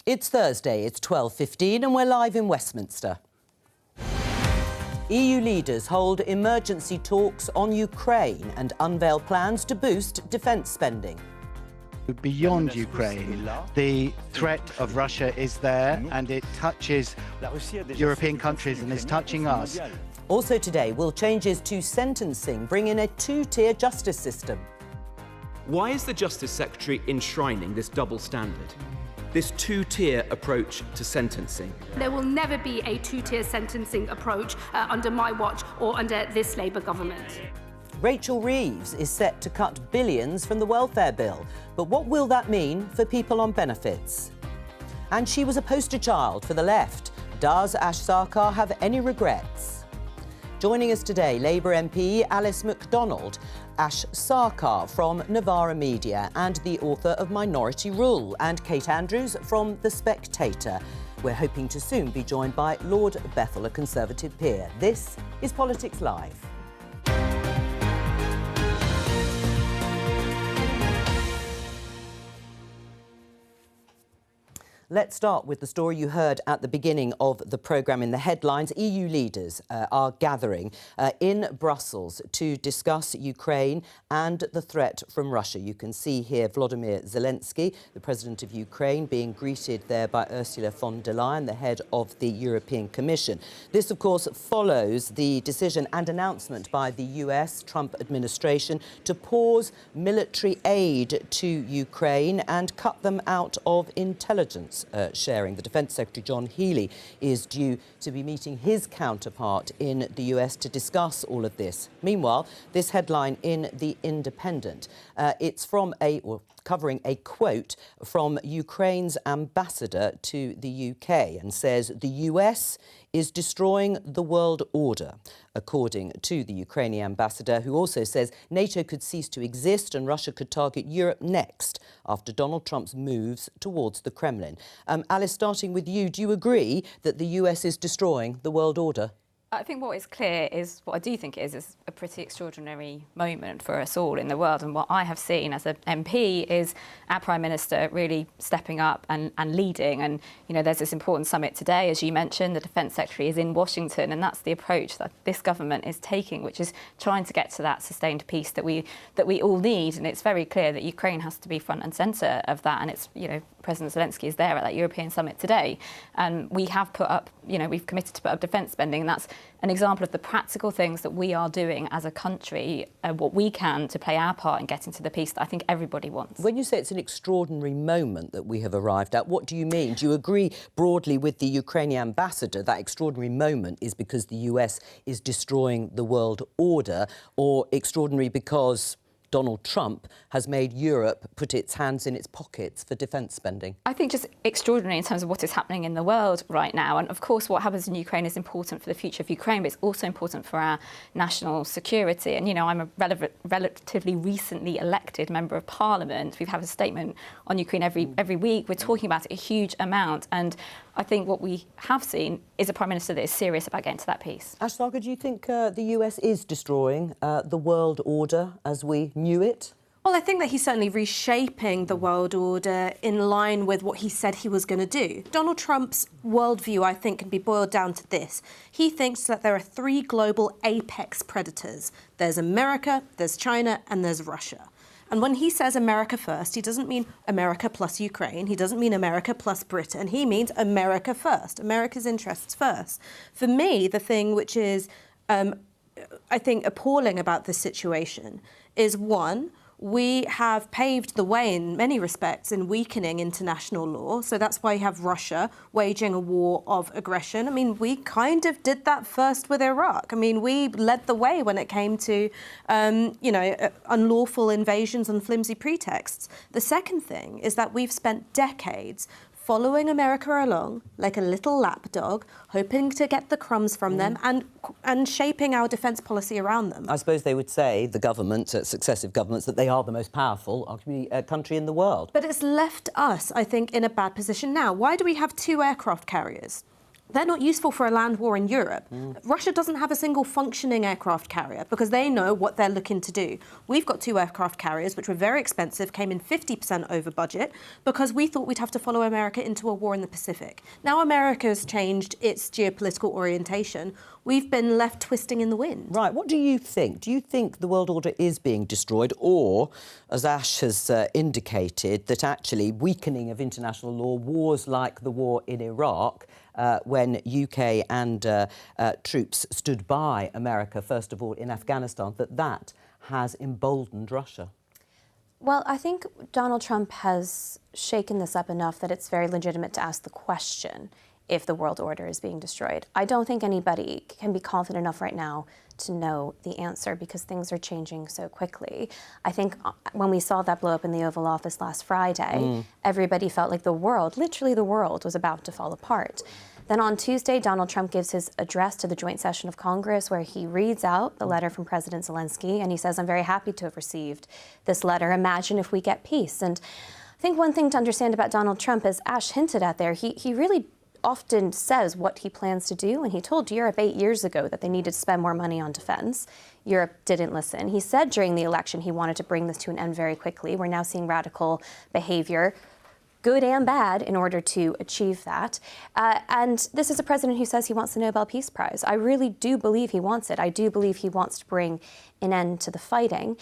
It's Thursday, it's 12:15 and we're live in Westminster. EU leaders hold emergency talks on Ukraine and unveil plans to boost defence spending. Beyond Ukraine, the threat of Russia is there and it touches European countries and is touching us. Also today, will changes to sentencing bring in a two-tier justice system? Why is the Justice Secretary enshrining this double standard? This two-tier approach to sentencing? There will never be a two-tier sentencing approach under my watch or under this Labour government. Rachel Reeves is set to cut billions from the welfare bill, but what will that mean for people on benefits? And she was a poster child for the left. Does Ash Sarkar have any regrets? Joining us today, Labour MP Alice MacDonald, Ash Sarkar from Novara Media and the author of Minority Rule, and Kate Andrews from The Spectator. We're hoping to soon be joined by Lord Bethell, a Conservative peer. This is Politics Live. Let's start with the story you heard at the beginning of the programme in the headlines. EU leaders are gathering in Brussels to discuss Ukraine and the threat from Russia. You can see here Volodymyr Zelensky, the president of Ukraine, being greeted there by Ursula von der Leyen, the head of the European Commission. This, of course, follows the decision and announcement by the US Trump administration to pause military aid to Ukraine and cut them out of intelligence sharing. The Defence Secretary John Healey is due to be meeting his counterpart in the US to discuss all of this. Meanwhile, this headline in The Independent, it's from covering a quote from Ukraine's ambassador to the UK and says the US is destroying the world order, according to the Ukrainian ambassador, who also says NATO could cease to exist and Russia could target Europe next after Donald Trump's moves towards the Kremlin. Alice, starting with you, do you agree that the US is destroying the world order? I think what is clear is, what I do think is a pretty extraordinary moment for us all in the world. And what I have seen as an MP is our Prime Minister really stepping up and leading. And, you know, there's this important summit today, as you mentioned, the Defence Secretary is in Washington. And that's the approach that this government is taking, which is trying to get to that sustained peace that we all need. And it's very clear that Ukraine has to be front and centre of that. And it's, you know, President Zelensky is there at that European summit today. And we have put up, you know, we've committed to put up defence spending. And that's an example of the practical things that we are doing as a country, what we can to play our part in getting to the peace that I think everybody wants. When you say it's an extraordinary moment that we have arrived at, what do you mean? Do you agree broadly with the Ukrainian ambassador that extraordinary moment is because the US is destroying the world order, or extraordinary because Donald Trump has made Europe put its hands in its pockets for defence spending? I think just extraordinary in terms of what is happening in the world right now. And of course, what happens in Ukraine is important for the future of Ukraine, but it's also important for our national security. And, you know, I'm a relatively recently elected member of Parliament. We've had a statement on Ukraine every week. We're talking about it a huge amount. And I think what we have seen is a Prime Minister that is serious about getting to that peace. Ash Sarkar, do you think the US is destroying the world order as we knew it? Well, I think that he's certainly reshaping the world order in line with what he said he was going to do. Donald Trump's worldview, I think, can be boiled down to this. He thinks that there are three global apex predators. There's America, there's China, and there's Russia. And when he says America first, he doesn't mean America plus Ukraine. He doesn't mean America plus Britain. He means America first, America's interests first. For me, the thing which is, I think, appalling about this situation is, one, we have paved the way in many respects in weakening international law. So that's why you have Russia waging a war of aggression. I mean, we kind of did that first with Iraq. I mean, we led the way when it came to, unlawful invasions on flimsy pretexts. The second thing is that we've spent decades following America along like a little lapdog, hoping to get the crumbs from them and shaping our defence policy around them. I suppose they would say, the government, successive governments, that they are the most powerful country in the world. But it's left us, I think, in a bad position now. Why do we have 2 aircraft carriers? they're not useful for a land war in Europe. Russia doesn't have a single functioning aircraft carrier because they know what they're looking to do. We've got 2 aircraft carriers, which were very expensive, came in 50% over budget because we thought we'd have to follow America into a war in the Pacific. Now America's changed its geopolitical orientation. We've been left twisting in the wind. Right, what do you think? Do you think the world order is being destroyed, or, as Ash has indicated, that actually weakening of international law, wars like the war in Iraq, when UK and troops stood by America, first of all, in Afghanistan, that has emboldened Russia? Well, I think Donald Trump has shaken this up enough that it's very legitimate to ask the question if the world order is being destroyed. I don't think anybody can be confident enough right now to know the answer because things are changing so quickly. I think when we saw that blow up in the Oval Office last Friday, everybody felt like the world, literally the world, was about to fall apart. Then on Tuesday, Donald Trump gives his address to the joint session of Congress where he reads out the letter from President Zelensky and he says, "I'm very happy to have received this letter. Imagine if we get peace." And I think one thing to understand about Donald Trump, as Ash hinted at there, he really often says what he plans to do, and he told Europe 8 years ago that they needed to spend more money on defense. Europe didn't listen. He said during the election he wanted to bring this to an end very quickly. We're now seeing radical behavior, good and bad, in order to achieve that. And this is a president who says he wants the Nobel Peace Prize. I really do believe he wants it. I do believe he wants to bring an end to the fighting.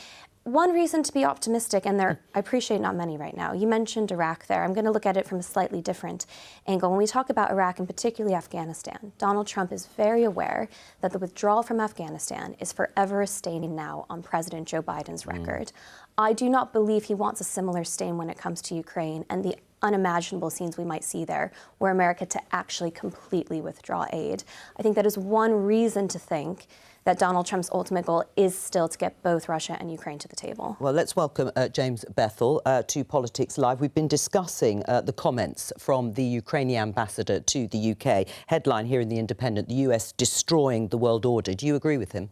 One reason to be optimistic, and I appreciate not many right now, you mentioned Iraq there. I'm going to look at it from a slightly different angle. When we talk about Iraq, and particularly Afghanistan, Donald Trump is very aware that the withdrawal from Afghanistan is forever a stain now on President Joe Biden's record. I do not believe he wants a similar stain when it comes to Ukraine and the unimaginable scenes we might see there, were America to actually completely withdraw aid. I think that is one reason to think that Donald Trump's ultimate goal is still to get both Russia and Ukraine to the table. Well, let's welcome James Bethell to Politics Live. We've been discussing the comments from the Ukrainian ambassador to the UK. Headline here in The Independent, the US destroying the world order. Do you agree with him?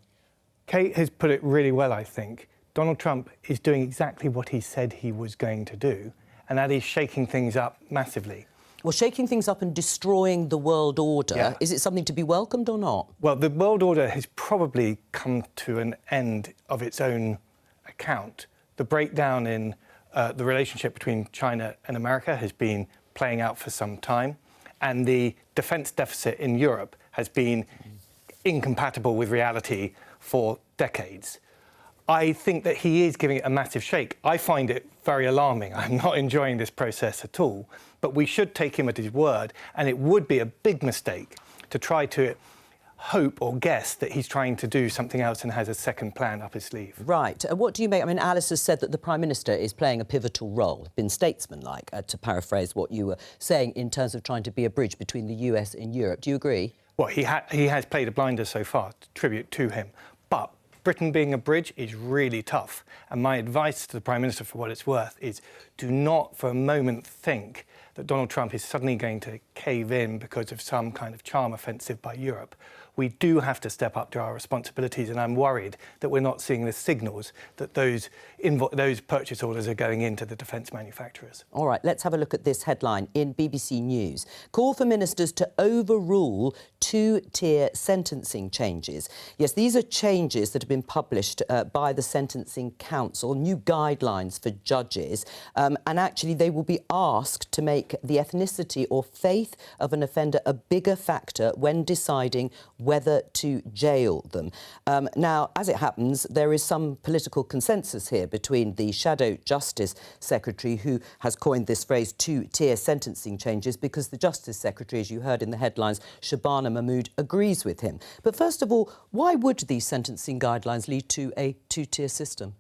Kate has put it really well, I think. Donald Trump is doing exactly what he said he was going to do, and that is shaking things up massively. Well, shaking things up and destroying the world order, is it something to be welcomed or not? Well, the world order has probably come to an end of its own account. The breakdown in the relationship between China and America has been playing out for some time, and the defence deficit in Europe has been incompatible with reality for decades. I think that he is giving it a massive shake. I find it very alarming. I'm not enjoying this process at all. But we should take him at his word, and it would be a big mistake to try to hope or guess that he's trying to do something else and has a second plan up his sleeve. Right. What do you make? I mean, Alice has said that the Prime Minister is playing a pivotal role, been statesmanlike, to paraphrase what you were saying, in terms of trying to be a bridge between the US and Europe. Do you agree? Well, he has played a blinder so far, tribute to him. But Britain being a bridge is really tough. And my advice to the Prime Minister, for what it's worth, is do not for a moment think that Donald Trump is suddenly going to cave in because of some kind of charm offensive by Europe. We do have to step up to our responsibilities, and I'm worried that we're not seeing the signals that those purchase orders are going into the defence manufacturers. All right, let's have a look at this headline in BBC News. Call for ministers to overrule two-tier sentencing changes. Yes, these are changes that have been published by the Sentencing Council, new guidelines for judges, and actually they will be asked to make the ethnicity or faith of an offender a bigger factor when deciding whether to jail them. Now, as it happens, there is some political consensus here between the Shadow Justice Secretary, who has coined this phrase two-tier sentencing changes, because the Justice Secretary, as you heard in the headlines, Shabana Mahmood, agrees with him. But first of all, why would these sentencing guidelines lead to a two-tier system?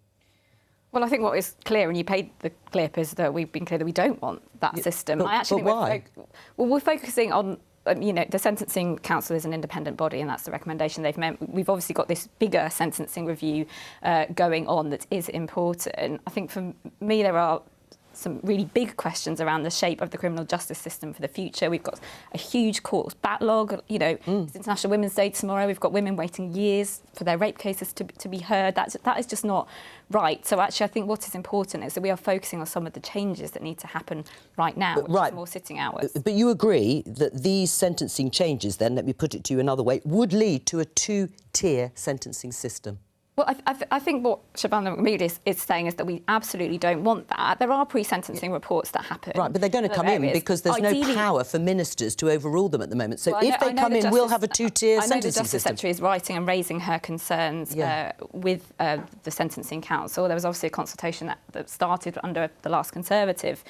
Well, I think what is clear, and you paid the clip, is that we've been clear that we don't want that system. But, I actually but think why? we're focusing on the Sentencing Council is an independent body, and that's the recommendation they've made. We've obviously got this bigger sentencing review going on that is important. I think for me there are some really big questions around the shape of the criminal justice system for the future. We've got a huge court backlog. You know, it's International Women's Day tomorrow. We've got women waiting years for their rape cases to be heard. That is just not right. So actually, I think what is important is that we are focusing on some of the changes that need to happen right now, which is more sitting hours. But you agree that these sentencing changes, then, let me put it to you another way, would lead to a two-tier sentencing system? Well, I think what Shabana Mahmood is saying is that we absolutely don't want that. There are pre-sentencing reports that happen. Right, but they're going to come in because there's no power for ministers to overrule them at the moment. So if they come in, we'll have a two-tier sentencing system. I know the Justice Secretary is writing and raising her concerns with the Sentencing Council. There was obviously a consultation that started under the last Conservative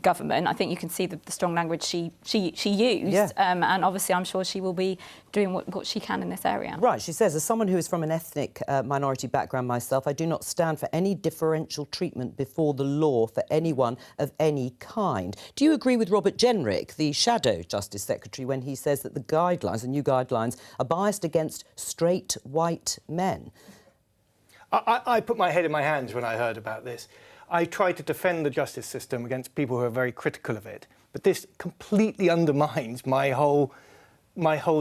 government. I think you can see the strong language she used. And obviously I'm sure she will be doing what she can in this area. Right, she says, as someone who is from an ethnic minority background myself, I do not stand for any differential treatment before the law for anyone of any kind. Do you agree with Robert Jenrick, the Shadow Justice Secretary, when he says that the guidelines, the new guidelines, are biased against straight white men? I put my head in my hands when I heard about this. I try to defend the justice system against people who are very critical of it, but this completely undermines my whole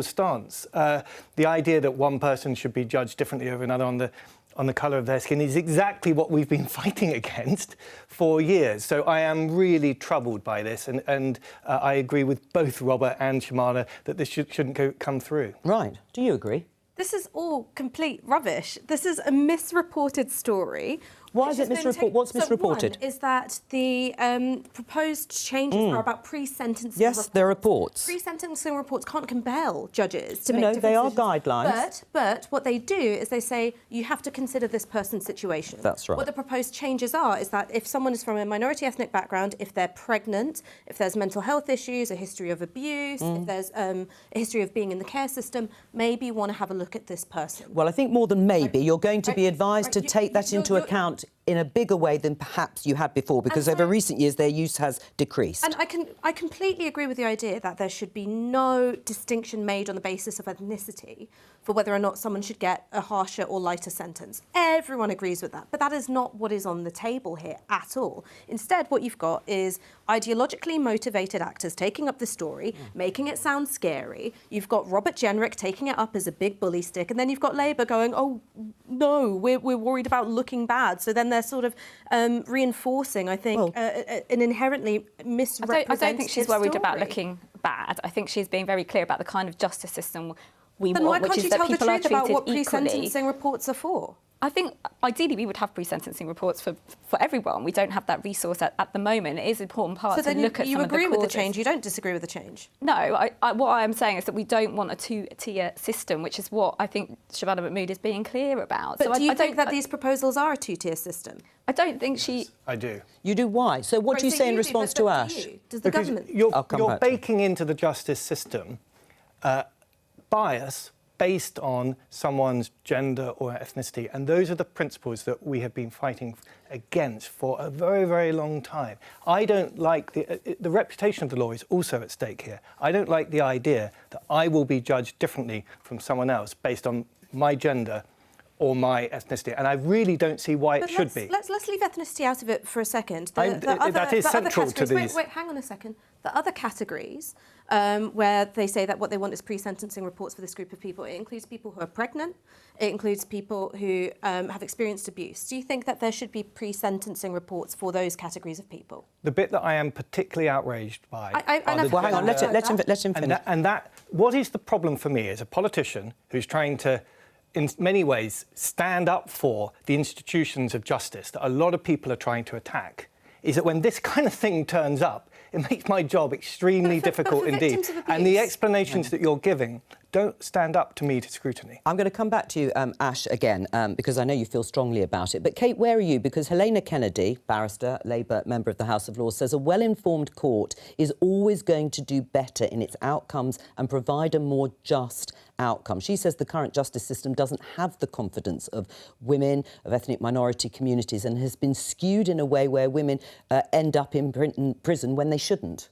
stance. The idea that one person should be judged differently over another on the colour of their skin is exactly what we've been fighting against for years. So I am really troubled by this, and I agree with both Robert and Shamana that this shouldn't come through. Right. Do you agree? This is all complete rubbish. This is a misreported story. Why is it misreported? What's misreported? One is that the proposed changes are about pre-sentencing Yes, reports. they're reports. Pre-sentencing reports can't compel judges to make different they are decisions. guidelines. But what they do is they say you have to consider this person's situation. That's right. What the proposed changes are is that if someone is from a minority ethnic background, if they're pregnant, if there's mental health issues, a history of abuse, if there's a history of being in the care system, maybe you want to have a look at this person. Well, I think more than maybe, you're going to be advised to take that into account in a bigger way than perhaps you had before, because over recent years their use has decreased. And I completely agree with the idea that there should be no distinction made on the basis of ethnicity for whether or not someone should get a harsher or lighter sentence. Everyone agrees with that, but that is not what is on the table here at all. Instead, what you've got is ideologically motivated actors taking up the story, making it sound scary. You've got Robert Jenrick taking it up as a big bully stick, and then you've got Labour going, oh, no, we're worried about looking bad. So then they're sort of reinforcing, I think, an inherently misrepresentative I don't think she's worried about story. looking bad. I think she's being very clear about the kind of justice system we Then want, why which can't is you that tell the people are truth about treated what equally. pre-sentencing reports are for? I think ideally we would have pre-sentencing reports for everyone. We don't have that resource at the moment. It is an important part to look at some of the causes. So then you agree with the change, you don't disagree with the change? No, what I am saying is that we don't want a two-tier system, which is what I think Shabana Mahmood is being clear about. But so do you think that these proposals are a two-tier system? I don't think she... Yes, I do. You do? Why? So what do you say in response to Ash? Does the Because government... you're baking into the justice system bias based on someone's gender or ethnicity. And those are the principles that we have been fighting against for a very, very long time. I don't like the reputation of the law is also at stake here. I don't like the idea that I will be judged differently from someone else based on my gender or my ethnicity, and I really don't see why it should be. Let's leave ethnicity out of it for a second. That is central to these. Wait, hang on a second. The other categories where they say that what they want is pre-sentencing reports for this group of people, it includes people who are pregnant, it includes people who have experienced abuse. Do you think that there should be pre-sentencing reports for those categories of people? The bit that I am particularly outraged by... Well, hang on, let him finish. And what is the problem for me as a politician who's trying to, in many ways, stand up for the institutions of justice that a lot of people are trying to attack, is that when this kind of thing turns up, it makes my job extremely difficult indeed. And the explanations that you're giving don't stand up to me to scrutiny. I'm going to come back to you, Ash, again, because I know you feel strongly about it. But, Kate, where are you? Because Helena Kennedy, barrister, Labour member of the House of Lords, says a well-informed court is always going to do better in its outcomes and provide a more just outcome. She says the current justice system doesn't have the confidence of women, of ethnic minority communities, and has been skewed in a way where women end up in prison when they shouldn't.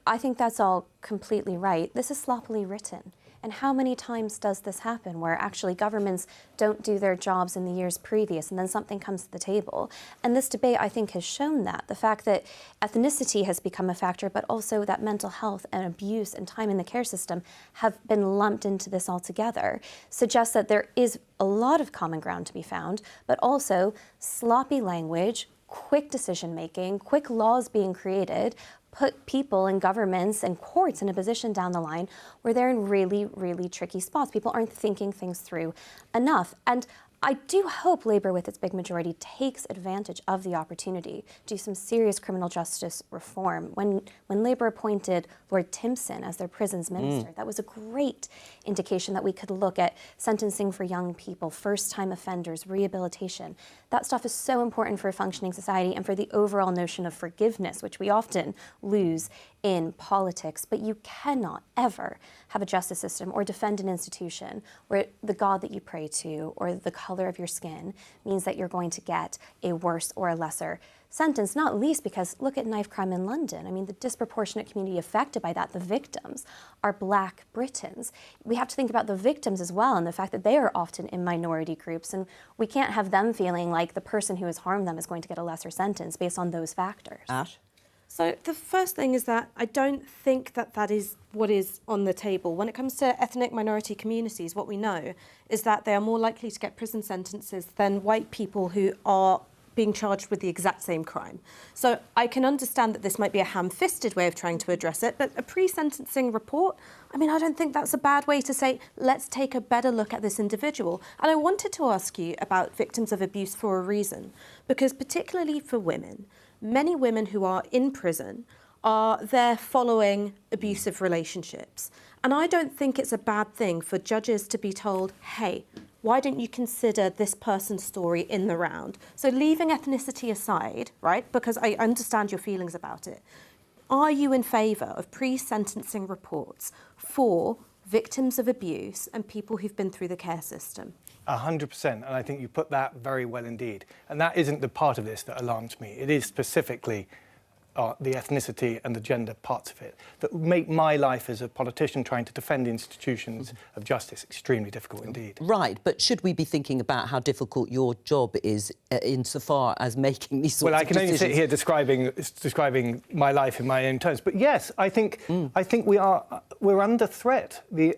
I think that's all completely right. This is sloppily written. And how many times does this happen where actually governments don't do their jobs in the years previous and then something comes to the table? And this debate, I think, has shown that. The fact that ethnicity has become a factor, but also that mental health and abuse and time in the care system have been lumped into this altogether, suggests that there is a lot of common ground to be found, but also sloppy language, quick decision-making, quick laws being created, put people and governments and courts in a position down the line where they're in really, really tricky spots. People aren't thinking things through enough. And I do hope Labour, with its big majority, takes advantage of the opportunity to do some serious criminal justice reform. When Labour appointed Lord Timpson as their prisons minister, that was a great indication that we could look at sentencing for young people, first-time offenders, rehabilitation. That stuff is so important for a functioning society and for the overall notion of forgiveness, which we often lose in politics. But you cannot ever have a justice system or defend an institution where the God that you pray to or the color of your skin means that you're going to get a worse or a lesser sentence, not least because look at knife crime in London. I mean, the disproportionate community affected by that, the victims, are Black Britons. We have to think about the victims as well and the fact that they are often in minority groups, and we can't have them feeling like the person who has harmed them is going to get a lesser sentence based on those factors. Ash? So the first thing is that I don't think that that is what is on the table. When it comes to ethnic minority communities, what we know is that they are more likely to get prison sentences than white people who are being charged with the exact same crime. So I can understand that this might be a ham-fisted way of trying to address it, but a pre-sentencing report, I mean, I don't think that's a bad way to say, let's take a better look at this individual. And I wanted to ask you about victims of abuse for a reason, because particularly for women, many women who are in prison are there following abusive relationships. And I don't think it's a bad thing for judges to be told, hey, why don't you consider this person's story in the round? So leaving ethnicity aside, right, because I understand your feelings about it, are you in favour of pre-sentencing reports for victims of abuse and people who've been through the care system? 100%, and I think you put that very well indeed. And that isn't the part of this that alarms me. It is specifically the ethnicity and the gender parts of it that make my life as a politician trying to defend the institutions of justice extremely difficult indeed. Right, but should we be thinking about how difficult your job is insofar as making these sorts of decisions? Well, I can only sit here describing my life in my own terms. But yes, I think we're under threat. The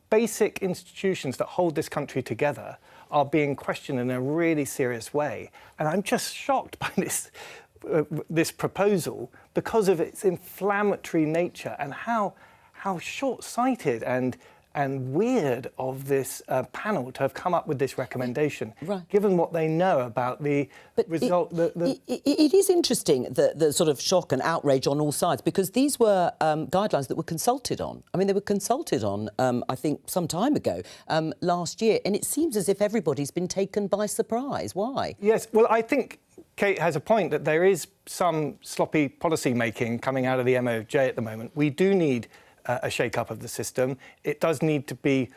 basic institutions that hold this country together are being questioned in a really serious way. And I'm just shocked by this proposal because of its inflammatory nature and how short-sighted and weird of this panel to have come up with this recommendation, given what they know about the result. It is interesting, the sort of shock and outrage on all sides, because these were guidelines that were consulted on. I mean, they were consulted on, I think, some time ago, last year, and it seems as if everybody's been taken by surprise. Why? Yes, well, I think Kate has a point that there is some sloppy policy making coming out of the MOJ at the moment. We do need a shake-up of the system. It does need to be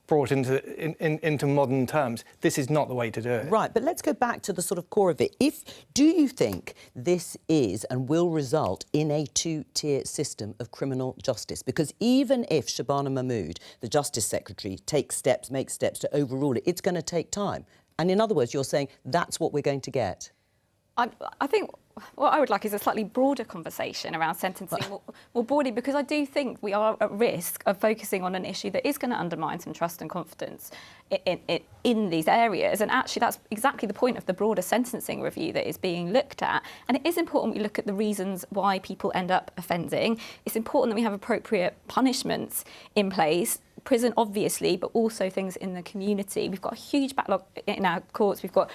brought into modern terms. This is not the way to do it. Right, but let's go back to the sort of core of it. Do you think this is and will result in a two-tier system of criminal justice? Because even if Shabana Mahmood, the Justice Secretary, makes steps to overrule it, it's going to take time. And in other words, you're saying that's what we're going to get. I think what I would like is a slightly broader conversation around sentencing more broadly, because I do think we are at risk of focusing on an issue that is going to undermine some trust and confidence in these areas. And actually, that's exactly the point of the broader sentencing review that is being looked at. And it is important we look at the reasons why people end up offending. It's important that we have appropriate punishments in place. Prison, obviously, but also things in the community. We've got a huge backlog in our courts. We've got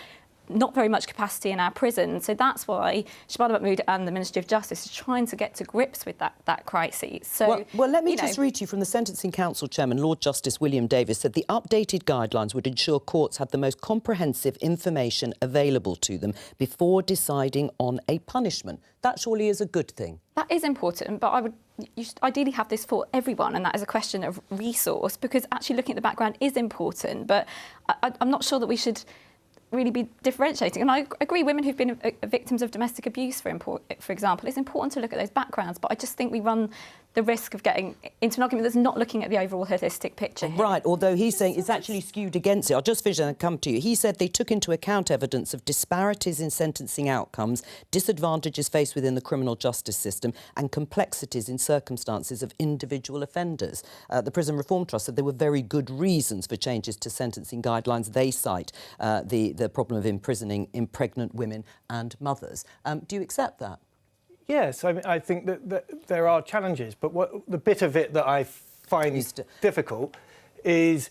not very much capacity in our prisons. So that's why Shabana Mahmood and the Ministry of Justice is trying to get to grips with that crisis. So, well, let me just read to you from the Sentencing Council Chairman, Lord Justice William Davis, said the updated guidelines would ensure courts have the most comprehensive information available to them before deciding on a punishment. That surely is a good thing. That is important, but you should ideally have this for everyone, and that is a question of resource, because actually looking at the background is important. But I'm not sure that we should really be differentiating. And I agree, women who've been victims of domestic abuse, for example, it's important to look at those backgrounds, but I just think we run the risk of getting into an argument that's not looking at the overall holistic picture here. Right, although he's saying it's actually skewed against it. I'll just finish and come to you. He said they took into account evidence of disparities in sentencing outcomes, disadvantages faced within the criminal justice system and complexities in circumstances of individual offenders. The Prison Reform Trust said there were very good reasons for changes to sentencing guidelines. They cite the problem of imprisoning pregnant women and mothers. Do you accept that? Yes, I think that there are challenges, but the bit of it that I find difficult is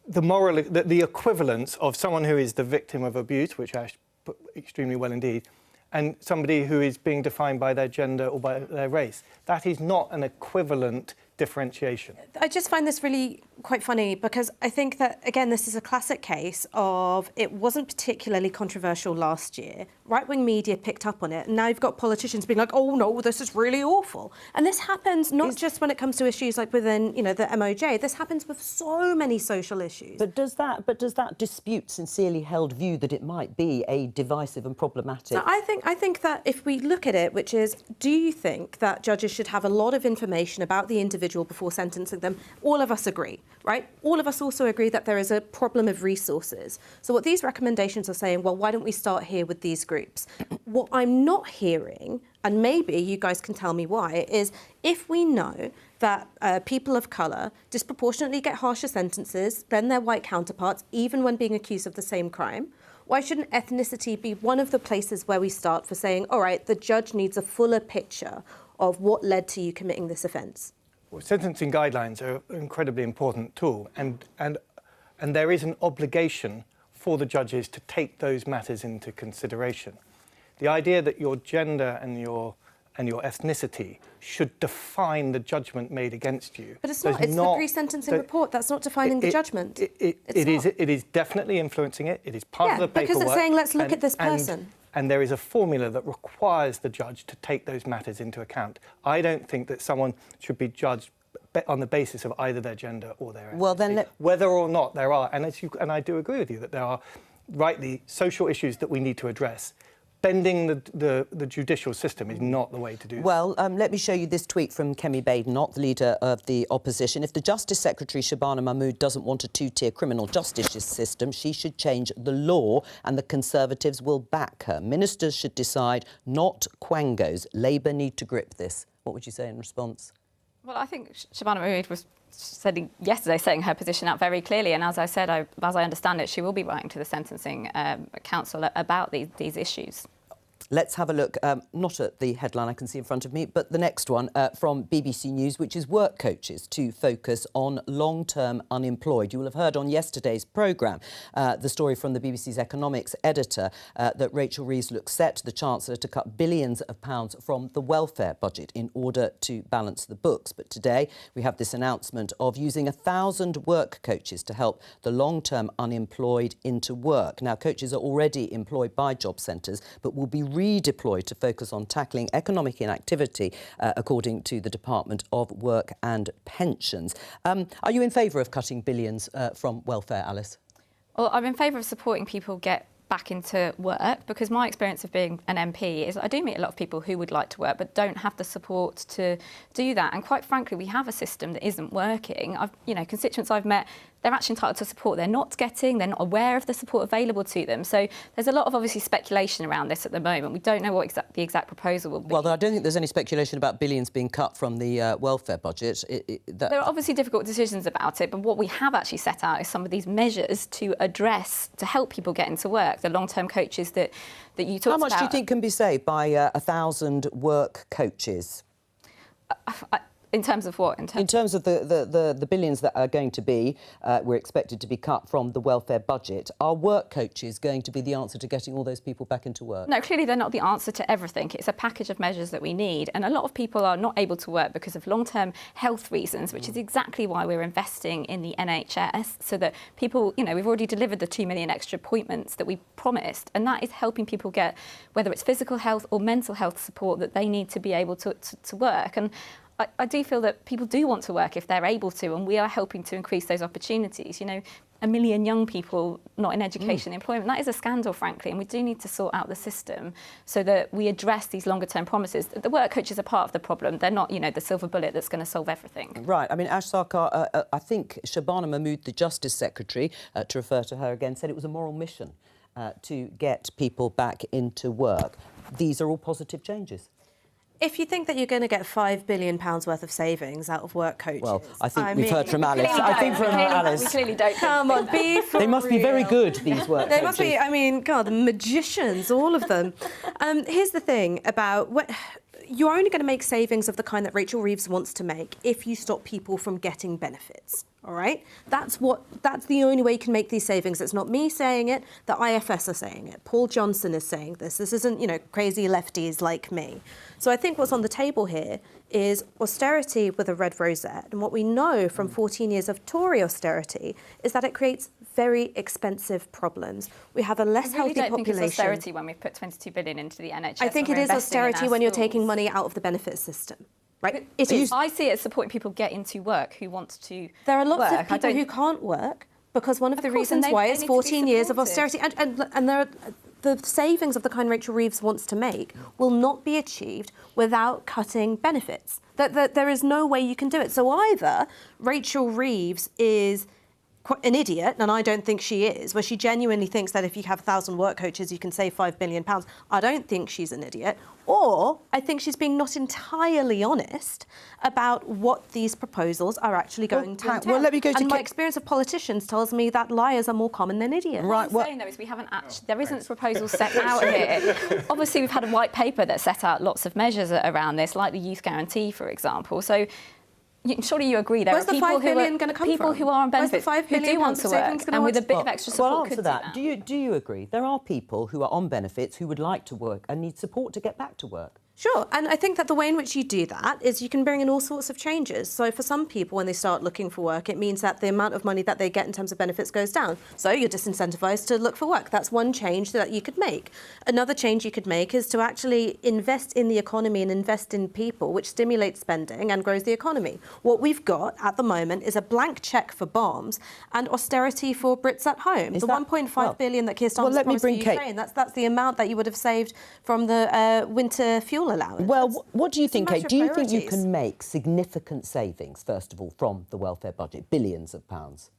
the equivalence of someone who is the victim of abuse, which Ash put extremely well indeed, and somebody who is being defined by their gender or by their race. That is not an equivalent differentiation. I just find this really quite funny because I think that, again, this is a classic case of it wasn't particularly controversial last year. Right-wing media picked up on it, and now you've got politicians being like, oh, no, this is really awful. And this happens not just when it comes to issues like within, you know, the MOJ. This happens with so many social issues. But does that dispute sincerely held view that it might be a divisive and problematic? So I think that if we look at it, which is, do you think that judges should have a lot of information about the individual before sentencing them? All of us agree, right? All of us also agree that there is a problem of resources. So what these recommendations are saying, well, why don't we start here with these groups? What I'm not hearing, and maybe you guys can tell me why, is if we know that people of colour disproportionately get harsher sentences than their white counterparts, even when being accused of the same crime, why shouldn't ethnicity be one of the places where we start for saying, all right, the judge needs a fuller picture of what led to you committing this offence? Well, sentencing guidelines are an incredibly important tool, and there is an obligation for the judges to take those matters into consideration. The idea that your gender and your ethnicity should define the judgment made against you. But it's not. It's the pre-sentencing report. That's not defining the judgment. It is definitely influencing it. It is part of the paperwork. Because it's saying, let's look at this person. And there is a formula that requires the judge to take those matters into account. I don't think that someone should be judged on the basis of either their gender or their ethnicity. Well, then whether or not there are, and I do agree with you that there are, rightly, social issues that we need to address. Bending the judicial system is not the way to do that. Well, let me show you this tweet from Kemi Badenoch, the leader of the opposition. If the Justice Secretary, Shabana Mahmood, doesn't want a two-tier criminal justice system, she should change the law and the Conservatives will back her. Ministers should decide, not quangos. Labour need to grip this. What would you say in response? Well, I think Shabana Mahmood was yesterday setting her position out very clearly, and as I said, as I understand it, she will be writing to the Sentencing Council about these issues. Let's have a look, not at the headline I can see in front of me, but the next one from BBC News, which is work coaches to focus on long-term unemployed. You will have heard on yesterday's programme the story from the BBC's economics editor that Rachel Reeves looks set, the Chancellor, to cut billions of pounds from the welfare budget in order to balance the books. But today we have this announcement of using 1,000 work coaches to help the long-term unemployed into work. Now, coaches are already employed by job centres, but will be redeployed to focus on tackling economic inactivity, according to the Department of Work and Pensions. Are you in favour of cutting billions from welfare, Alice? Well, I'm in favour of supporting people get back into work, because my experience of being an MP is I do meet a lot of people who would like to work but don't have the support to do that. And quite frankly, we have a system that isn't working. Constituents I've met, they're actually entitled to support they're not not aware of the support available to them. So there's a lot of obviously speculation around this at the moment. We don't know what the exact proposal will be. Well, I don't think there's any speculation about billions being cut from the welfare budget. There are obviously difficult decisions about it, but what we have actually set out is some of these measures to help people get into work. The long-term coaches that you talked about. How much do you think can be saved by 1,000 work coaches? In terms of what? In terms of the billions that are going to be, we're expected to be cut from the welfare budget. Are work coaches going to be the answer to getting all those people back into work? No, clearly they're not the answer to everything. It's a package of measures that we need. And a lot of people are not able to work because of long-term health reasons, which is exactly why we're investing in the NHS, so that people, we've already delivered the 2 million extra appointments that we promised. And that is helping people get, whether it's physical health or mental health support that they need to be able to work. And I do feel that people do want to work if they're able to, and we are helping to increase those opportunities. 1 million young people not in education and employment. That is a scandal, frankly, and we do need to sort out the system so that we address these longer-term promises. The work coaches are part of the problem. They're not, the silver bullet that's going to solve everything. Right. I mean, Ash Sarkar, I think Shabana Mahmood, the Justice Secretary, to refer to her again, said it was a moral mission to get people back into work. These are all positive changes. If you think that you're going to get £5 billion worth of savings out of work coaches... Well, I think we've heard from Alice. I think from Alice. We clearly don't. Come on, be for They must be very good, these work They coaches. must be, I mean, God, the magicians, all of them. Here's the thing about... You're only going to make savings of the kind that Rachel Reeves wants to make if you stop people from getting benefits. All right? That's the only way you can make these savings. It's not me saying it, the IFS are saying it. Paul Johnson is saying this. This isn't, crazy lefties like me. So I think what's on the table here is austerity with a red rosette. And what we know from 14 years of Tory austerity is that it creates very expensive problems. We have a less healthy population. I think it's austerity when we've put 22 billion into the NHS. I think it is austerity when you're taking money out of the benefit system. Right? It is. I see it as supporting people get into work who want to There are lots work. of people who can't work because one of the course, reasons and why they is need to be 14 years of supported. austerity. And there are, the savings of the kind Rachel Reeves wants to make will not be achieved without cutting benefits. There is no way you can do it. So either Rachel Reeves is an idiot, and I don't think she is, where she genuinely thinks that if you have 1,000 work coaches, you can save £5 billion. I don't think she's an idiot. Or I think she's being not entirely honest about what these proposals are actually going to entail. Well, let me go to and my experience of politicians tells me that liars are more common than idiots. Right. What I'm saying, though, is we haven't actually... There isn't proposals set out here. Obviously, we've had a white paper that set out lots of measures around this, like the youth guarantee, for example. So... Surely you agree there Where's are people who are on benefits who do want to work and with a bit of extra support could do that. Do you agree? There are people who are on benefits who would like to work and need support to get back to work. Sure, and I think that the way in which you do that is you can bring in all sorts of changes. So for some people, when they start looking for work, it means that the amount of money that they get in terms of benefits goes down. So you're disincentivized to look for work. That's one change that you could make. Another change you could make is to actually invest in the economy and invest in people, which stimulates spending and grows the economy. What we've got at the moment is a blank cheque for bombs and austerity for Brits at home. The 1.5 billion that Keir Starmer's promised for Ukraine, that's the amount that you would have saved from the winter fuel allowance. Well, what do you think, Kate? Do you think you can make significant savings, first of all, from the welfare budget, billions of pounds?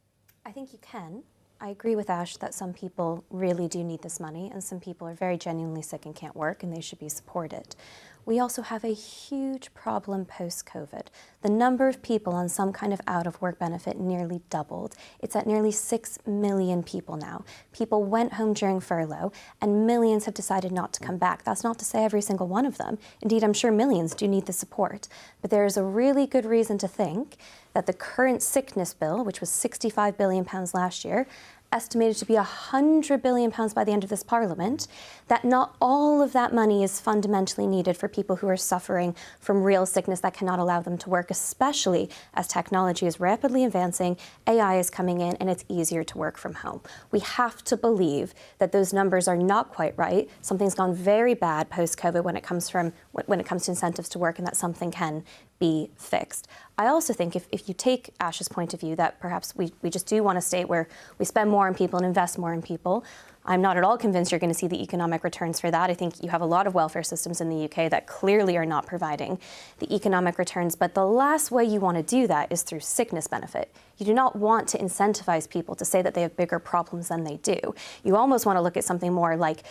I think you can. I agree with Ash that some people really do need this money and some people are very genuinely sick and can't work and they should be supported. We also have a huge problem post-COVID. The number of people on some kind of out-of-work benefit nearly doubled. It's at nearly 6 million people now. People went home during furlough and millions have decided not to come back. That's not to say every single one of them. Indeed, I'm sure millions do need the support. But there is a really good reason to think that the current sickness bill, which was £65 billion last year, estimated to be £100 billion by the end of this Parliament, that not all of that money is fundamentally needed for people who are suffering from real sickness that cannot allow them to work, especially as technology is rapidly advancing, AI is coming in, and it's easier to work from home. We have to believe that those numbers are not quite right. Something's gone very bad post-COVID when it comes to incentives to work, and that something can be fixed. I also think if you take Ash's point of view that perhaps we just do want a state where we spend more on people and invest more in people, I'm not at all convinced you're going to see the economic returns for that. I think you have a lot of welfare systems in the UK that clearly are not providing the economic returns. But the last way you want to do that is through sickness benefit. You do not want to incentivize people to say that they have bigger problems than they do. You almost want to look at something more like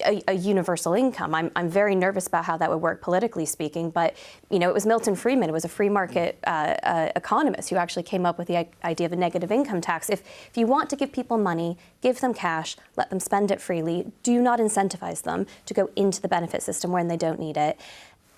a universal income. I'm very nervous about how that would work politically speaking, but it was Milton Friedman, it was a free market economist who actually came up with the idea of a negative income tax. If you want to give people money, give them cash, let them spend it freely. Do not incentivize them to go into the benefit system when they don't need it.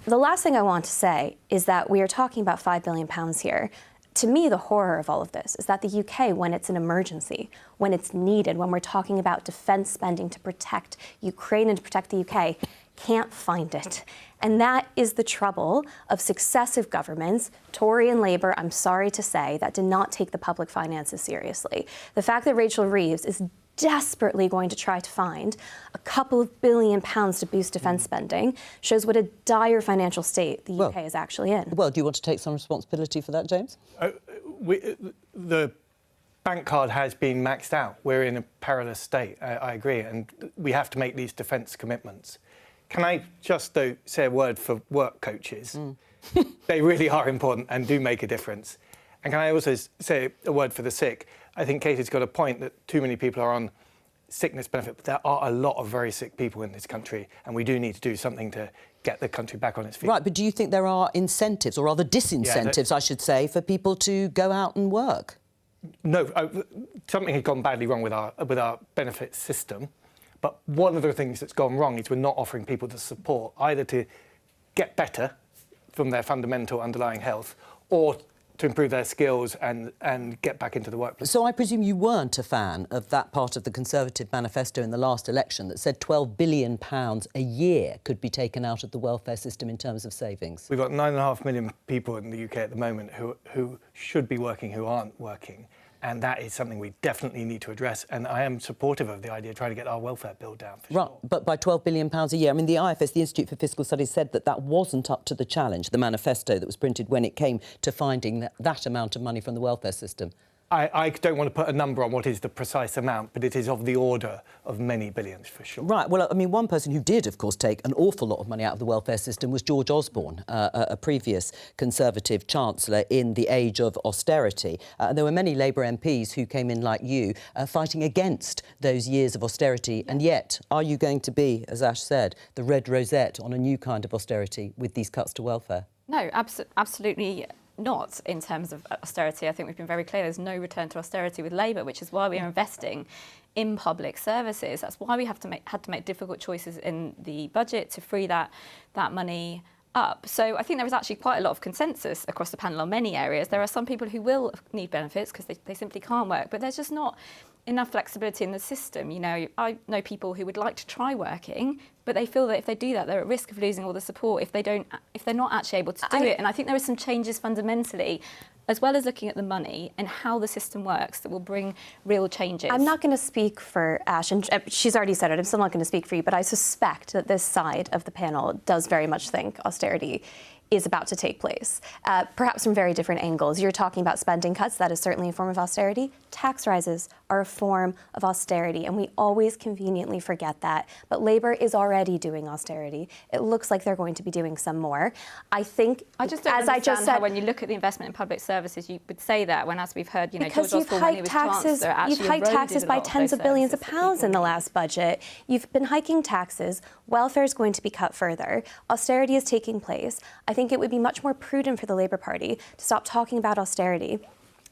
The last thing I want to say is that we are talking about £5 billion here. To me, the horror of all of this is that the UK, when it's an emergency, when it's needed, when we're talking about defence spending to protect Ukraine and to protect the UK, can't find it. And that is the trouble of successive governments, Tory and Labour, I'm sorry to say, that did not take the public finances seriously. The fact that Rachel Reeves is desperately going to try to find a couple of £1 billion to boost defence spending shows what a dire financial state the UK is actually in. Well, do you want to take some responsibility for that, James? The bank card has been maxed out. We're in a perilous state, I agree, and we have to make these defence commitments. Can I just, though, say a word for work coaches? They really are important and do make a difference. And can I also say a word for the sick? I think Katie's got a point that too many people are on sickness benefit, but there are a lot of very sick people in this country, and we do need to do something to get the country back on its feet. Right, but do you think there are incentives, or rather disincentives, I should say, for people to go out and work? No, something has gone badly wrong with our benefits system. But one of the things that's gone wrong is we're not offering people the support either to get better from their fundamental underlying health or to improve their skills and get back into the workplace. So I presume you weren't a fan of that part of the Conservative manifesto in the last election that said £12 billion a year could be taken out of the welfare system in terms of savings? We've got 9.5 million people in the UK at the moment who should be working, who aren't working. And that is something we definitely need to address. And I am supportive of the idea of trying to get our welfare bill down. Right, sure. But by £12 billion a year, I mean, the IFS, the Institute for Fiscal Studies, said that that wasn't up to the challenge, the manifesto that was printed when it came to finding that amount of money from the welfare system. I don't want to put a number on what is the precise amount, but it is of the order of many billions, for sure. Right. Well, I mean, one person who did, of course, take an awful lot of money out of the welfare system was George Osborne, a previous Conservative Chancellor in the age of austerity. There were many Labour MPs who came in, like you, fighting against those years of austerity. And yet, are you going to be, as Ash said, the red rosette on a new kind of austerity with these cuts to welfare? No, absolutely not in terms of austerity. I think we've been very clear there's no return to austerity with Labour, which is why we are investing in public services. That's why we had to make difficult choices in the budget to free that money up. So I think there is actually quite a lot of consensus across the panel on many areas. There are some people who will need benefits because they simply can't work, but there's just not enough flexibility in the system. You know, I know people who would like to try working, but they feel that if they do that, they're at risk of losing all the support if they're not actually able to do it. And I think there are some changes fundamentally, as well as looking at the money and how the system works, that will bring real changes. I'm not going to speak for Ash, and she's already said it. I'm still not going to speak for you, but I suspect that this side of the panel does very much think austerity is about to take place, perhaps from very different angles. You're talking about spending cuts. That is certainly a form of austerity. Tax rises are a form of austerity, and we always conveniently forget that. But Labour is already doing austerity. It looks like they're going to be doing some more. I think, I just don't understand how when you look at the investment in public services, you would say that when, as we've heard, you know, because George Osborne, when he was Chancellor, actually you've hiked taxes by tens of billions of pounds in the last budget. You've been hiking taxes. Welfare is going to be cut further. Austerity is taking place. I think it would be much more prudent for the Labour Party to stop talking about austerity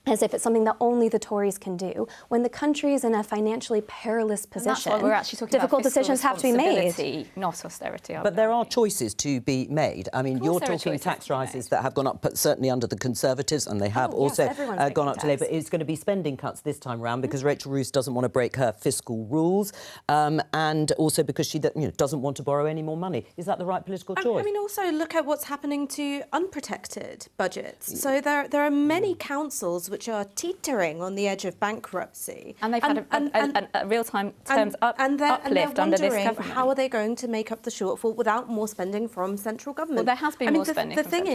as if it's something that only the Tories can do. When the country is in a financially perilous position, that's why we're actually talking difficult about decisions have to be made. Not austerity. But there are choices to be made. I mean, you're talking tax rises that have gone up, but certainly under the Conservatives, and they have also gone up to Labour. It's going to be spending cuts this time around because Rachel Roos doesn't want to break her fiscal rules, and also because she doesn't want to borrow any more money. Is that the right political choice? I mean, also look at what's happening to unprotected budgets. So there are many councils which are teetering on the edge of bankruptcy. And they've had a real-time terms uplift under this government. How are they going to make up the shortfall without more spending from central government? Well, there has been more spending The thing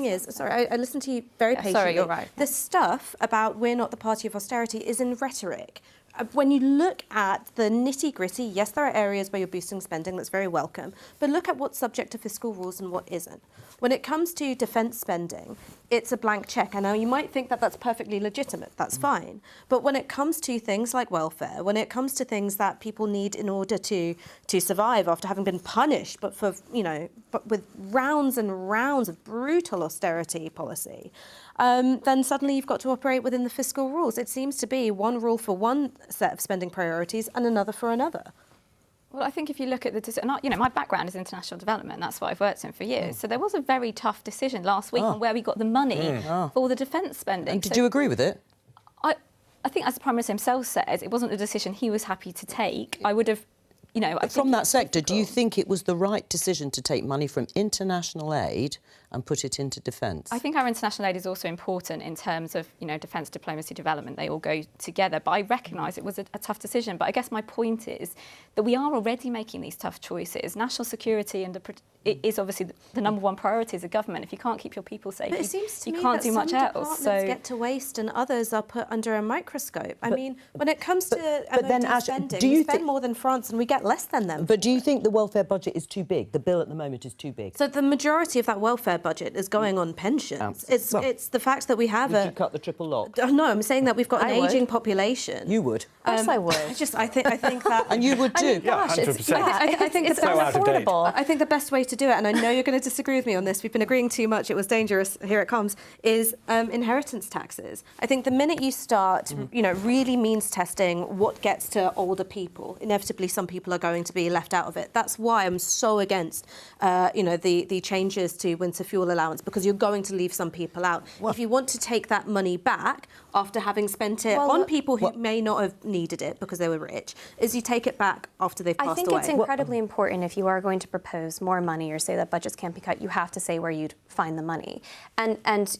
is, sorry, I listened to you very patiently. Sorry, you're right. The stuff about we're not the party of austerity is in rhetoric. When you look at the nitty-gritty, yes, there are areas where you're boosting spending, that's very welcome, but look at what's subject to fiscal rules and what isn't. When it comes to defence spending, it's a blank cheque. I know you might think that that's perfectly legitimate, that's fine. But when it comes to things like welfare, when it comes to things that people need in order to survive after having been punished, but with rounds and rounds of brutal austerity policy, then suddenly you've got to operate within the fiscal rules. It seems to be one rule for one set of spending priorities and another for another. Well, I think if you look at my background is international development. That's what I've worked in for years. So there was a very tough decision last week on where we got the money for the defence spending. And did you agree with it? I think, as the Prime Minister himself says, it wasn't a decision he was happy to take. I would have, From that sector, do you think it was the right decision to take money from international aid and put it into defence? I think our international aid is also important in terms of, defence, diplomacy, development. They all go together. But I recognise it was a tough decision. But I guess my point is that we are already making these tough choices. National security it is obviously the number one priority as a government. If you can't keep your people safe, but it seems to you me can't that do much some else. departments get to waste and others are put under a microscope. I mean, when it comes to MOD spending, we spend more than France and we get less than them. But do you think the welfare budget is too big? The bill at the moment is too big? So the majority of that welfare budget is going on pensions. It's the fact that we have Would you cut the triple lock? No, I'm saying that we've got an ageing population. You would. Of course I would. I think that... And you would too. I mean, gosh, Yeah, 100%. I think it's the so best affordable. I think the best way to do it, and I know you're going to disagree with me on this, we've been agreeing too much, it was dangerous, here it comes, is inheritance taxes. I think the minute you start, really means testing what gets to older people, inevitably some people are going to be left out of it. That's why I'm so against, the changes to winter fuel allowance, because you're going to leave some people out. If you want to take that money back after having spent it on people who may not have needed it because they were rich, is you take it back after they've passed away. I think it's incredibly important if you are going to propose more money or say that budgets can't be cut, you have to say where you'd find the money. And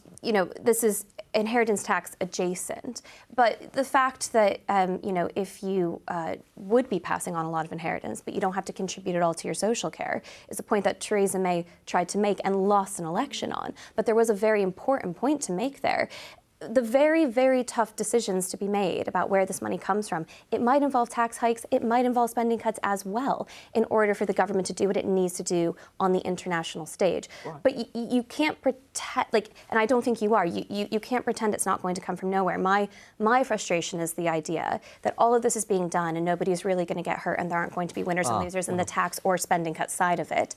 this is inheritance tax adjacent. But the fact that, if you would be passing on a lot of inheritance, but you don't have to contribute it all to your social care, is a point that Theresa May tried to make and lost an election on. But there was a very important point to make there. The very, very tough decisions to be made about where this money comes from. It might involve tax hikes, it might involve spending cuts as well, in order for the government to do what it needs to do on the international stage. Right. But you can't pretend, and I don't think you are, you can't pretend it's not going to come from nowhere. My frustration is the idea that all of this is being done and nobody's really going to get hurt and there aren't going to be winners and losers in the tax or spending cut side of it.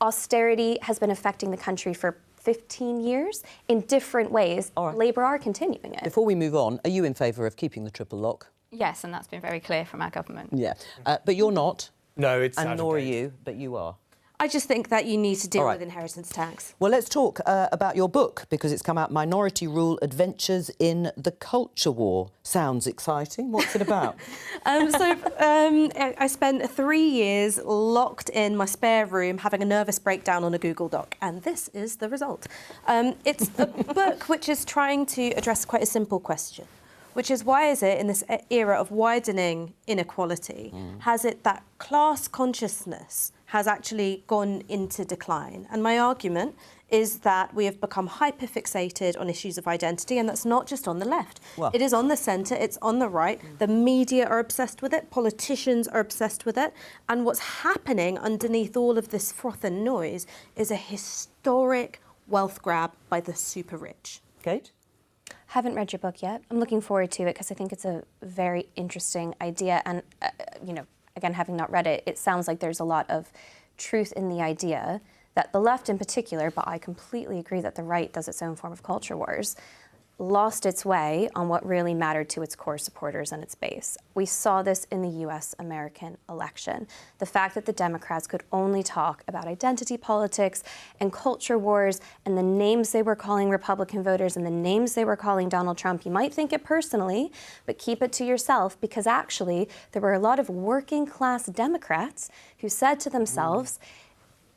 Austerity has been affecting the country for 15 years in different ways. Right. Labour are continuing it. Before we move on, are you in favour of keeping the triple lock? Yes, and that's been very clear from our government. Yeah, but you're not. No, it's and nor are you, but you are. I just think that you need to deal with inheritance tax. Well, let's talk about your book, because it's come out, Minority Rule, Adventures in the Culture War. Sounds exciting. What's it about? I spent 3 years locked in my spare room having a nervous breakdown on a Google Doc, and this is the result. It's a book which is trying to address quite a simple question, which is, why is it in this era of widening inequality, has it that class consciousness has actually gone into decline? And my argument is that we have become hyper-fixated on issues of identity, and that's not just on the left. Well, it is on the centre, it's on the right. The media are obsessed with it, politicians are obsessed with it, and what's happening underneath all of this froth and noise is a historic wealth grab by the super rich. Kate? Haven't read your book yet. I'm looking forward to it because I think it's a very interesting idea, and again, having not read it, it sounds like there's a lot of truth in the idea that the left in particular, but I completely agree that the right does its own form of culture wars, lost its way on what really mattered to its core supporters and its base. We saw this in the US-American election. The fact that the Democrats could only talk about identity politics and culture wars and the names they were calling Republican voters and the names they were calling Donald Trump. You might think it personally, but keep it to yourself, because actually there were a lot of working class Democrats who said to themselves,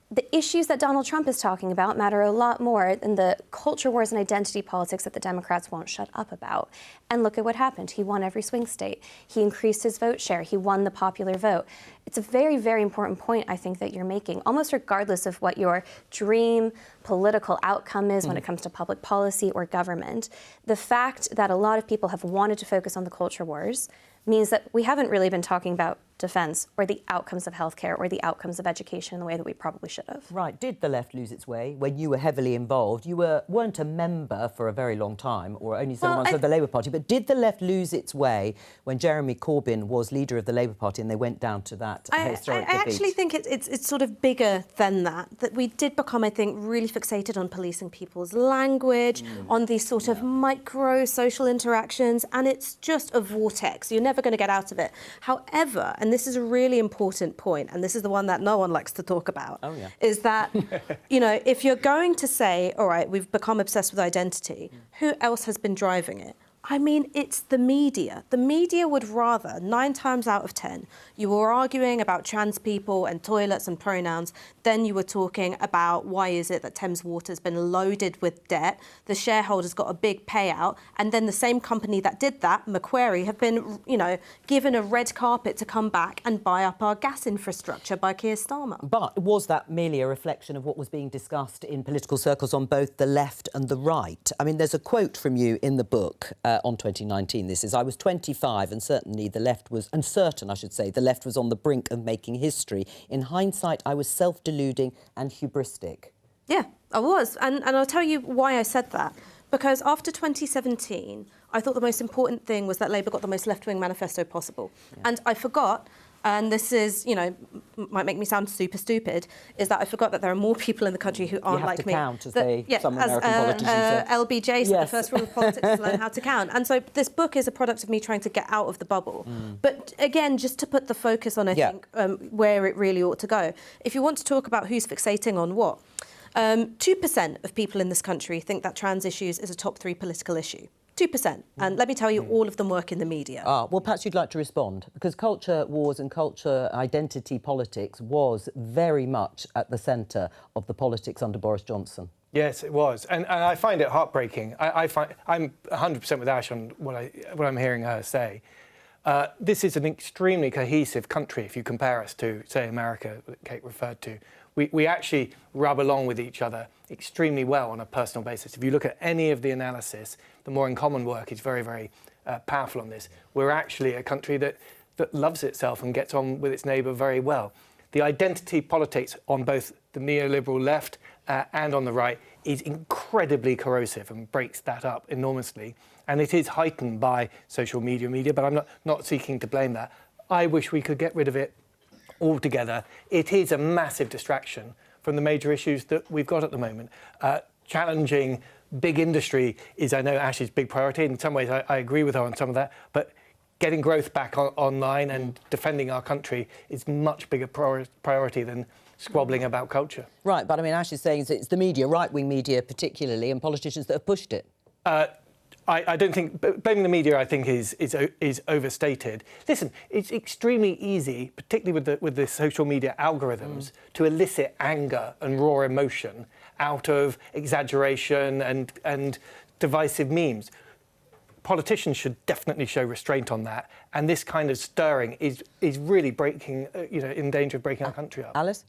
the issues that Donald Trump is talking about matter a lot more than the culture wars and identity politics that the Democrats won't shut up about. And look at what happened. He won every swing state. He increased his vote share. He won the popular vote. It's a very, very important point, I think, that you're making, almost regardless of what your dream political outcome is when it comes to public policy or government. The fact that a lot of people have wanted to focus on the culture wars means that we haven't really been talking about defence or the outcomes of healthcare or the outcomes of education in the way that we probably should have. Right. Did the left lose its way when you were heavily involved? You weren't a member for a very long time, or only 7 months of the Labour Party, but did the left lose its way when Jeremy Corbyn was leader of the Labour Party and they went down to that historic defeat? I actually think it's sort of bigger than that we did become, I think, really fixated on policing people's language, on these sort of micro social interactions, and it's just a vortex. You're never going to get out of it. However, and this is a really important point, and this is the one that no one likes to talk about, is that, if you're going to say, all right, we've become obsessed with identity, who else has been driving it? I mean, it's the media. The media would rather, 9 times out of 10, you were arguing about trans people and toilets and pronouns, then you were talking about why is it that Thames Water's been loaded with debt, the shareholders got a big payout, and then the same company that did that, Macquarie, have been, given a red carpet to come back and buy up our gas infrastructure by Keir Starmer. But was that merely a reflection of what was being discussed in political circles on both the left and the right? I mean, there's a quote from you in the book on 2019. This is, I was 25 and certainly the left was, the left was on the brink of making history. In hindsight, I was self-deluding and hubristic. Yeah, I was. And I'll tell you why I said that. Because after 2017, I thought the most important thing was that Labour got the most left-wing manifesto possible. Yeah. And I forgot, and this is, might make me sound super stupid, is that I forgot that there are more people in the country who aren't like me. You have to count, as some American politicians say. LBJ said, the first rule of politics is learn how to count. And so this book is a product of me trying to get out of the bubble. But again, just to put the focus on, I think, where it really ought to go. If you want to talk about who's fixating on what, 2% of people in this country think that trans issues is a top 3 political issue. 2%. And let me tell you, all of them work in the media. Well, perhaps you'd like to respond, because culture wars and culture identity politics was very much at the centre of the politics under Boris Johnson. Yes, it was. And I find it heartbreaking. I'm 100% with Ash on what I'm hearing her say. This is an extremely cohesive country if you compare us to, say, America, that Kate referred to. We actually rub along with each other extremely well on a personal basis. If you look at any of the analysis, the More in Common work is very, very powerful on this. We're actually a country that loves itself and gets on with its neighbour very well. The identity politics on both the neoliberal left and on the right is incredibly corrosive and breaks that up enormously. And it is heightened by social media, but I'm not seeking to blame that. I wish we could get rid of it altogether. It is a massive distraction from the major issues that we've got at the moment. Challenging big industry is, I know, Ash's big priority. In some ways, I agree with her on some of that. But getting growth back online and defending our country is much bigger priority than squabbling about culture. Right, but I mean, Ash is saying it's the media, right-wing media particularly, and politicians that have pushed it. I don't think blaming the media, I think, is overstated. Listen, it's extremely easy, particularly with the social media algorithms, to elicit anger and raw emotion out of exaggeration and divisive memes. Politicians should definitely show restraint on that, and this kind of stirring is really breaking, in danger of breaking our country up. Alice?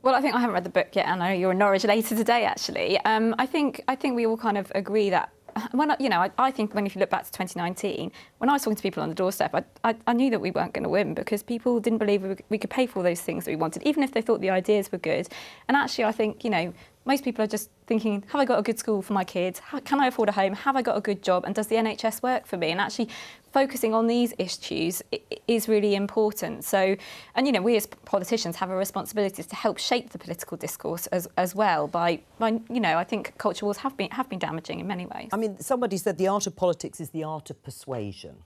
Well, I think I haven't read the book yet. I know you're in Norwich later today, actually. I think we all kind of agree that. I think if you look back to 2019, when I was talking to people on the doorstep, I knew that we weren't going to win because people didn't believe we could pay for all those things that we wanted, even if they thought the ideas were good. And actually, I think, most people are just thinking, have I got a good school for my kids? Can I afford a home? Have I got a good job? And does the NHS work for me? And actually focusing on these issues is really important. So, and we as politicians have a responsibility to help shape the political discourse as well by I think culture wars have been damaging in many ways. I mean, somebody said the art of politics is the art of persuasion.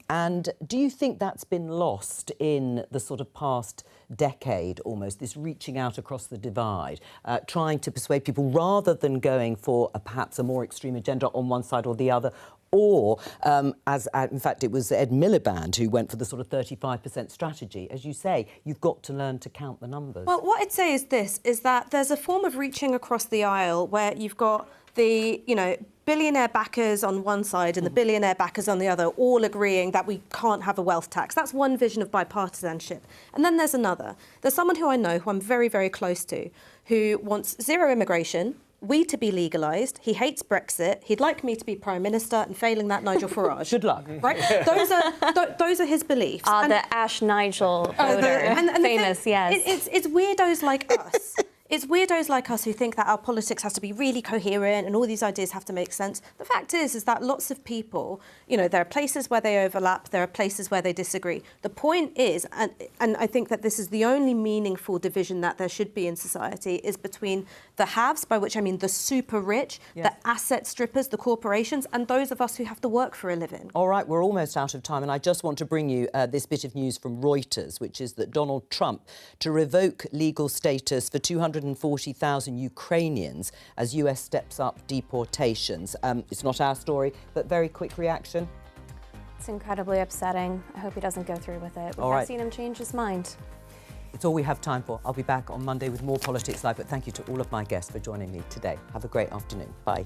And do you think that's been lost in the sort of past decade almost, this reaching out across the divide, trying to persuade people rather than going for perhaps a more extreme agenda on one side or the other? Or, in fact, it was Ed Miliband who went for the sort of 35% strategy. As you say, you've got to learn to count the numbers. Well, what I'd say is that there's a form of reaching across the aisle where you've got the, billionaire backers on one side and the billionaire backers on the other, all agreeing that we can't have a wealth tax. That's one vision of bipartisanship. And then there's another. There's someone who I know, who I'm very, very close to, who wants zero immigration, we to be legalised. He hates Brexit. He'd like me to be Prime Minister, and failing that, Nigel Farage. Good luck. Right? Those are his beliefs. The Ash Nigel voter. And famous, yes. It's weirdos like us. It's weirdos like us who think that our politics has to be really coherent and all these ideas have to make sense. The fact is that lots of people, there are places where they overlap, there are places where they disagree. The point is, and I think that this is the only meaningful division that there should be in society, is between the haves, by which I mean the super rich, the asset strippers, the corporations, and those of us who have to work for a living. All right, we're almost out of time, and I just want to bring you this bit of news from Reuters, which is that Donald Trump to revoke legal status for 250 140,000 Ukrainians as US steps up deportations. It's not our story, but very quick reaction. It's incredibly upsetting. I hope he doesn't go through with it. We have seen him change his mind. It's all we have time for. I'll be back on Monday with more Politics Live, but thank you to all of my guests for joining me today. Have a great afternoon. Bye.